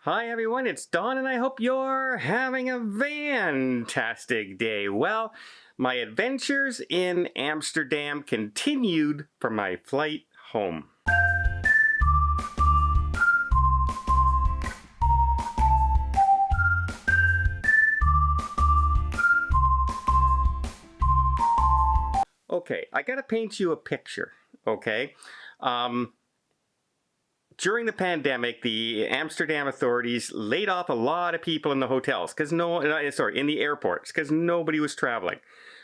Hi everyone, it's Don and I hope you're having a fantastic day. Well, my adventures in Amsterdam continued from my flight home. Okay, I gotta paint you a picture, okay? During the pandemic, the Amsterdam authorities laid off a lot of people in the hotels, in the airports, because nobody was traveling,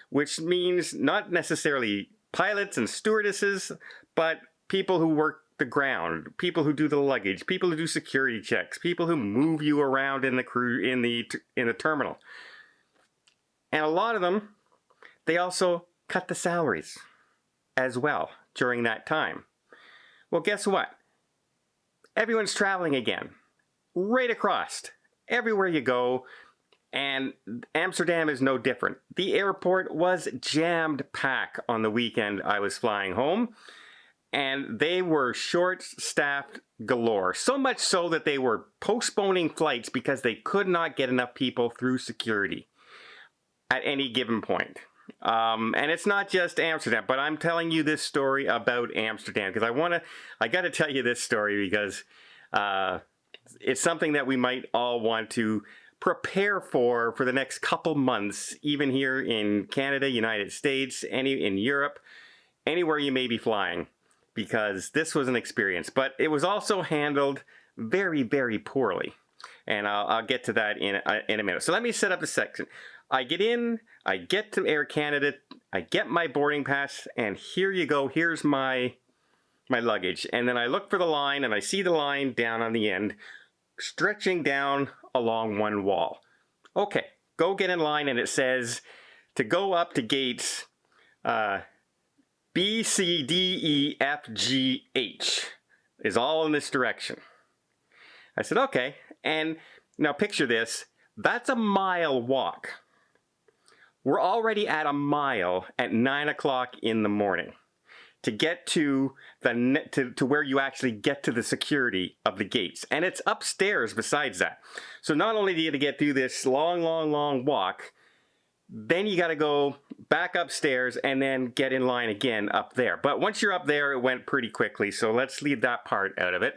which means not necessarily pilots and stewardesses, but people who work the ground, people who do the luggage, people who do security checks, people who move you around in the terminal. And a lot of them, they also cut the salaries as well during that time. Well, guess what? Everyone's traveling again, right across, everywhere you go, and Amsterdam is no different. The airport was jammed packed on the weekend I was flying home, and they were short-staffed galore. So much so that they were postponing flights because they could not get enough people through security at any given point. And it's not just Amsterdam, but I'm telling you this story about Amsterdam because I got to tell you this story because it's something that we might all want to prepare for the next couple months, even here in Canada, United States, in Europe, anywhere you may be flying, because this was an experience. But it was also handled very, very poorly. And I'll get to that in a minute. So let me set up the section. I get in, I get to Air Canada, I get my boarding pass, and here you go, here's my luggage. And then I look for the line, and I see the line down on the end, stretching down along one wall. Okay, go get in line, and it says to go up to gates B, C, D, E, F, G, H is all in this direction. I said, okay, and now picture this, that's a mile walk. We're already at a mile at 9 o'clock in the morning to get to where you actually get to the security of the gates. And it's upstairs besides that. So not only do you get through this long, long, long walk, then you got to go back upstairs and then get in line again up there. But once you're up there, it went pretty quickly. So let's leave that part out of it.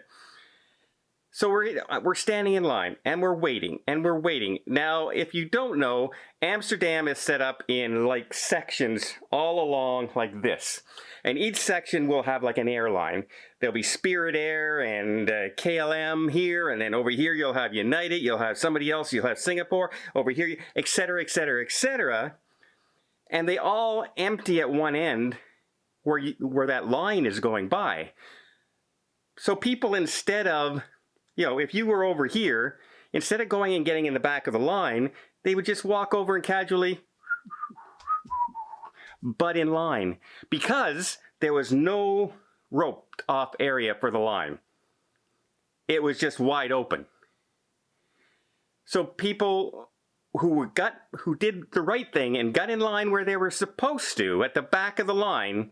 So we're standing in line, and we're waiting, and we're waiting. Now, if you don't know, Amsterdam is set up in like sections all along like this. And each section will have like an airline. There'll be Spirit Air and KLM here, and then over here you'll have United, you'll have somebody else, you'll have Singapore, over here, etc., etc., etc. And they all empty at one end where that line is going by. So people, instead of, if you were over here, instead of going and getting in the back of the line, they would just walk over and casually butt in line because there was no roped off area for the line. It was just wide open. So people who did the right thing and got in line where they were supposed to at the back of the line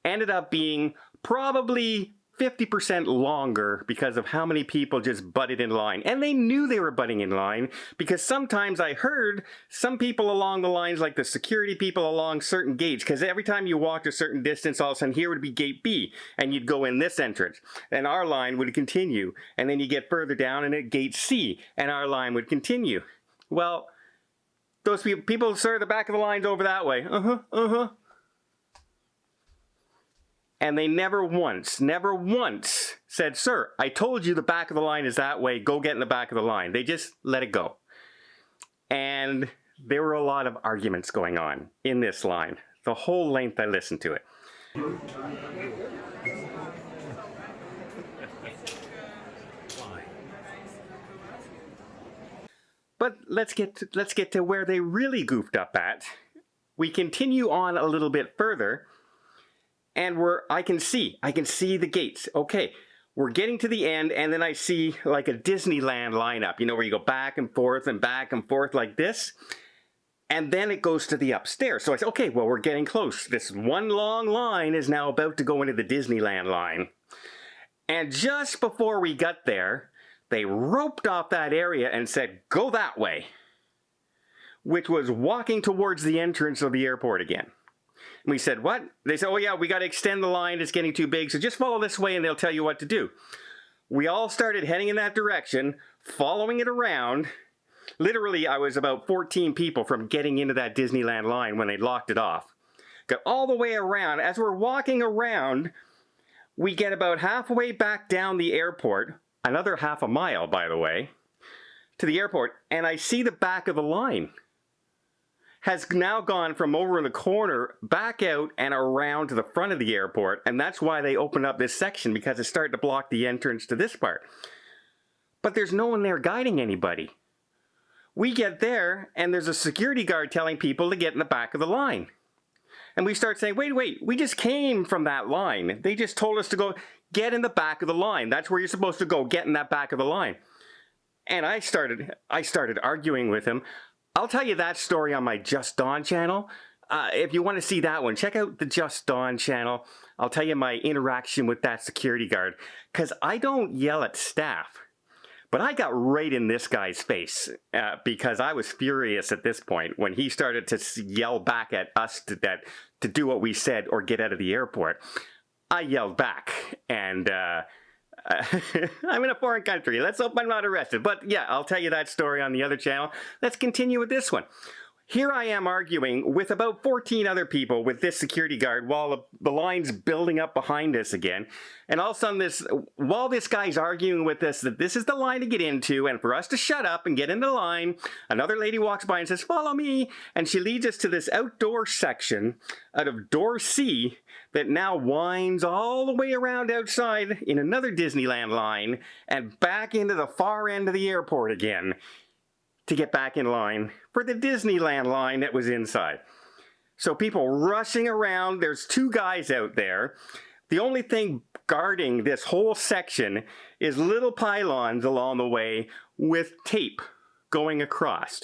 ended up being probably 50% longer because of how many people just butted in line. And they knew they were butting in line because sometimes I heard some people along the lines, like the security people along certain gates, because every time you walked a certain distance, all of a sudden here would be gate B, and you'd go in this entrance, and our line would continue. And then you get further down and at gate C, and our line would continue. Well, those people, sir, the back of the line's over that way. And they never once said, sir, I told you the back of the line is that way, go get in the back of the line. They just let it go. And there were a lot of arguments going on in this line. The whole length I listened to it. But let's get to where they really goofed up at. We continue on a little bit further. And I can see the gates. Okay, we're getting to the end, and then I see like a Disneyland lineup, where you go back and forth like this. And then it goes to the upstairs. So I said, okay, well, we're getting close. This one long line is now about to go into the Disneyland line. And just before we got there, They roped off that area and said, go that way, which was walking towards the entrance of the airport again. And we said, what? They said, oh yeah, we got to extend the line. It's getting too big. So just follow this way and they'll tell you what to do. We all started heading in that direction, following it around. Literally, I was about 14 people from getting into that Disneyland line when they locked it off. Got all the way around. As we're walking around, we get about halfway back down the airport, another half a mile, by the way, to the airport, and I see the back of the line has now gone from over in the corner back out and around to the front of the airport, and that's why they opened up this section, because it's starting to block the entrance to this part. But there's no one there guiding anybody. We get there, and there's a security guard telling people to get in the back of the line. And we start saying, wait, we just came from that line. They just told us to go get in the back of the line. That's where you're supposed to go, get in that back of the line. And I started arguing with him. I'll tell you that story on my Just Dawn channel. If you want to see that one, check out the Just Dawn channel. I'll tell you my interaction with that security guard, because I don't yell at staff. But I got right in this guy's face because I was furious at this point when he started to yell back at us to do what we said or get out of the airport. I yelled back, and I'm in a foreign country. Let's hope I'm not arrested. But yeah, I'll tell you that story on the other channel. Let's continue with this one. Here I am arguing with about 14 other people with this security guard while the line's building up behind us again. And all of a sudden, while this guy's arguing with us that this is the line to get into and for us to shut up and get in the line, another lady walks by and says, follow me. And she leads us to this outdoor section out of door C that now winds all the way around outside in another Disneyland line and back into the far end of the airport again, to get back in line for the Disneyland line that was inside. So people rushing around. There's two guys out there. The only thing guarding this whole section is little pylons along the way with tape going across.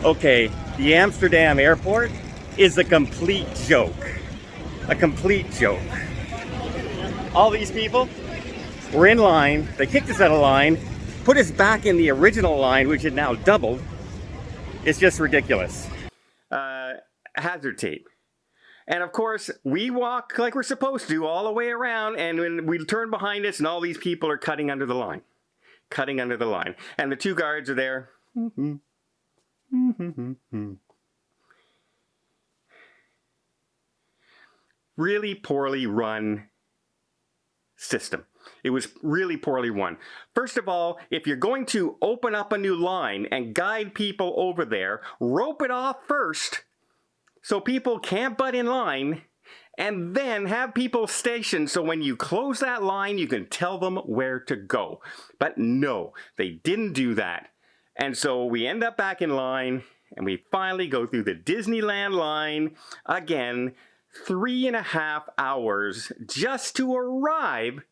Okay, the Amsterdam airport is a complete joke. A complete joke. All these people were in line. They kicked us out of line, put us back in the original line, which had now doubled. It's just ridiculous. Hazard tape. And of course, we walk like we're supposed to all the way around, and when we turn behind us, and all these people are cutting under the line. Cutting under the line. And the two guards are there. Really poorly run system. It was really poorly run. First of all, if you're going to open up a new line and guide people over there, rope it off first so people can't butt in line, and then have people stationed so when you close that line, you can tell them where to go. But no, they didn't do that. And so we end up back in line, and we finally go through the Disneyland line again, 3.5 hours just to arrive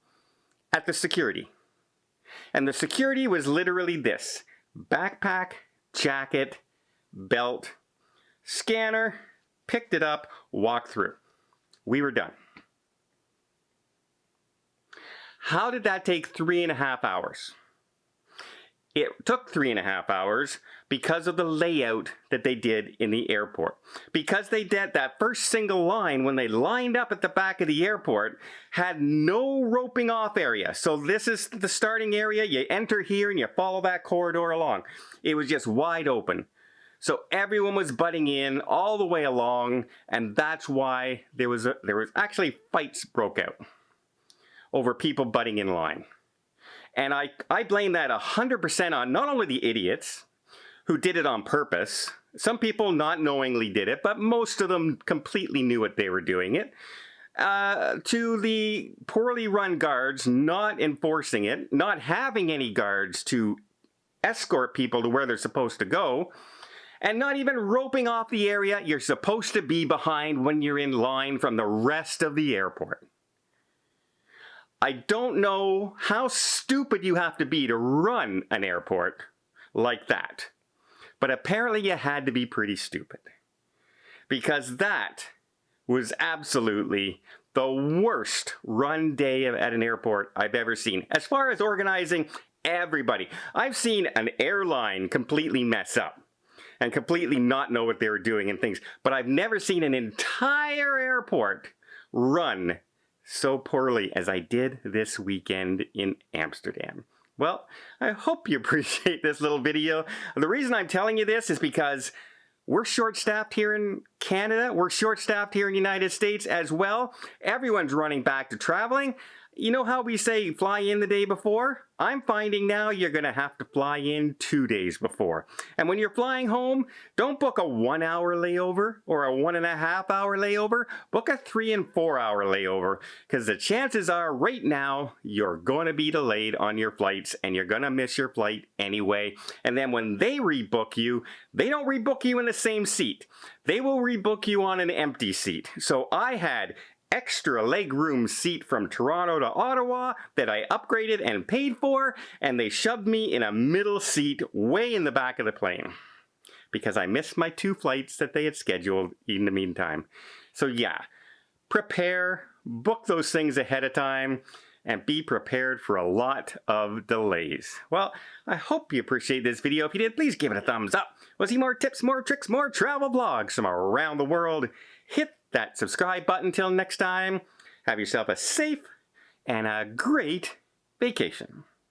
at the security. And the security was literally this: backpack, jacket, belt, scanner, picked it up, walked through. We were done. How did that take 3.5 hours? It took 3.5 hours because of the layout that they did in the airport. Because they did that first single line, when they lined up at the back of the airport, had no roping off area. So this is the starting area. You enter here and you follow that corridor along. It was just wide open. So everyone was butting in all the way along, and that's why there was actually fights broke out over people butting in line. And I blame that 100% on not only the idiots who did it on purpose. Some people not knowingly did it, but most of them completely knew what they were doing it. To the poorly run guards not enforcing it, not having any guards to escort people to where they're supposed to go, and not even roping off the area you're supposed to be behind when you're in line from the rest of the airport. I don't know how stupid you have to be to run an airport like that, but apparently you had to be pretty stupid, because that was absolutely the worst run day at an airport I've ever seen. As far as organizing everybody. I've seen an airline completely mess up and completely not know what they were doing and things, but I've never seen an entire airport run so poorly as I did this weekend in Amsterdam. Well, I hope you appreciate this little video. The reason I'm telling you this is because we're short-staffed here in Canada. We're short-staffed here in the United States as well. Everyone's running back to traveling. You know how we say fly in the day before? I'm finding now you're going to have to fly in 2 days before. And when you're flying home, don't book a 1 hour layover or a 1.5 hour layover. Book a 3 and 4 hour layover, because the chances are right now you're going to be delayed on your flights and you're going to miss your flight anyway. And then when they rebook you, they don't rebook you in the same seat. They will rebook you on an empty seat. So I had extra legroom seat from Toronto to Ottawa that I upgraded and paid for, and they shoved me in a middle seat way in the back of the plane because I missed my 2 flights that they had scheduled in the meantime. So yeah, prepare, book those things ahead of time, and be prepared for a lot of delays. Well, I hope you appreciate this video. If you did, please give it a thumbs up. Want to see more tips, more tricks, more travel vlogs from around the world? Hit that subscribe button. Till next time, have yourself a safe and a great vacation.